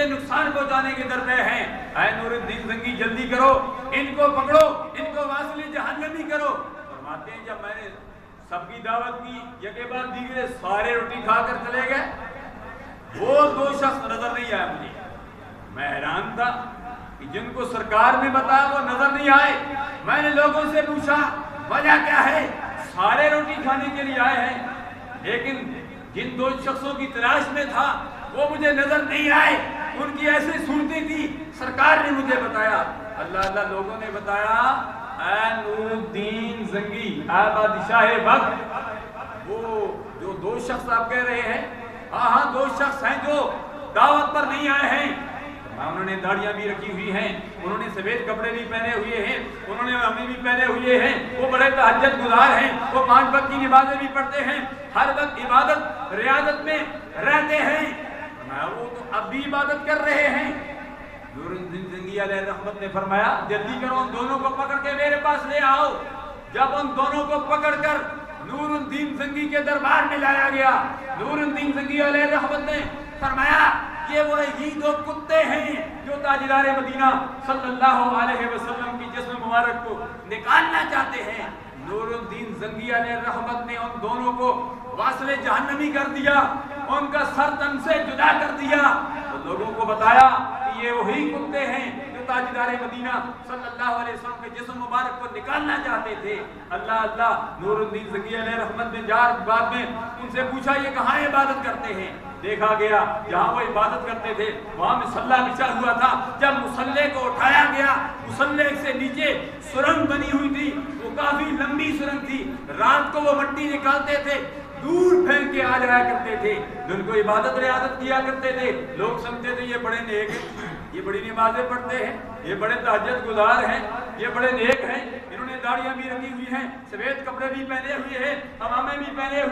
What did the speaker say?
مجھے نقصان پہنچانے کے درپے ہیں۔ اے نور الدین زنگی جلدی کرو، ان کو پکڑو، ان کو واصل جہنمی کرو۔ فرماتے ہیں جب میں نے سب کی دعوت کی، یکے بعد دیگرے سارے روٹی کھا کر چلے گئے، وہ دو شخص نظر نہیں آئے مجھے۔ میں حیران تھا کہ جن کو سرکار نے بتایا وہ نظر نہیں آئے۔ میں نے لوگوں سے پوچھا وجہ کیا ہے؟ سارے روٹی کھانے کے لیے آئے ہیں، لیکن جن دو شخصوں کی تلاش میں تھا وہ مجھے نظر نہیں آئے۔ ان کی ایسی صورتیں تھی، سرکار نے مجھے بتایا۔ اللہ اللہ لوگوں نے بتایا اے نور الدین زنگی، اے بادشاہ وقت، وہ جو دو شخص آپ کہہ رہے ہیں، ہاں دو شخص ہیں جو دعوت پر نہیں آئے ہیں۔ انہوں نے داڑیاں بھی رکھی ہوئی ہیں، انہوں نے سفید کپڑے بھی پہنے ہوئے ہیں، انہوں نے عمامے بھی پہنے ہوئے ہیں، وہ بڑے تہجد گزار ہیں، وہ 5 وقت کی نمازیں بھی پڑھتے ہیں، ہر وقت عبادت ریاضت میں رہتے ہیں۔ وہ تو اب بھی عبادت کر رہے ہیں۔ نور الدین زنگی علیہ رحمت نے فرمایا جلدی کرو، ان دونوں کو پکڑ کے میرے پاس لے آؤ۔ جب ان دونوں کو پکڑ کر نور الدین زنگی کے دربار میں لایا گیا، نور الدین زنگی علیہ رحمت نے فرمایا یہ وہی دو کتے ہیں جو تاجدار مدینہ صلی اللہ علیہ وسلم کی جسم مبارک کو نکالنا چاہتے ہیں۔ نور الدین زنگی علیہ رحمت نے ان دونوں کو واصل جہنمی کر دیا، ان کا سر تن سے جدا کر دیا۔ تو لوگوں کو بتایا کہ یہ وہی کتے ہیں جو تاجدار مدینہ صلی اللہ علیہ وسلم کے جسم مبارک کو نکالنا چاہتے تھے۔ اللہ اللہ نور الدین زنگی علیہ رحمت نے بعد میں ان سے پوچھا یہ کہاں عبادت کرتے ہیں؟ دیکھا گیا جہاں وہ عبادت کرتے تھے وہاں مصلی بچھا ہوا تھا۔ جب مصلی کو اٹھایا گیا، مصلی سے نیچے سرنگ بنی ہوئی تھی، وہ کافی لمبی سرنگ تھی۔ رات کو وہ مٹی نکالتے تھے، دور پھینک کے آ جایا کرتے تھے، ان کو عبادت ریاضت کیا کرتے تھے۔ لوگ سمجھتے تھے یہ بڑے نیک ہیں، یہ بڑی نمازیں پڑھتے ہیں، یہ بڑے تہجد گزار ہیں، یہ بڑے نیک ہیں، انہوں نے داڑیاں بھی رکھی ہوئی ہیں، سفید کپڑے بھی پہنے ہوئے ہیں، عمامے بھی پہنے ہوئے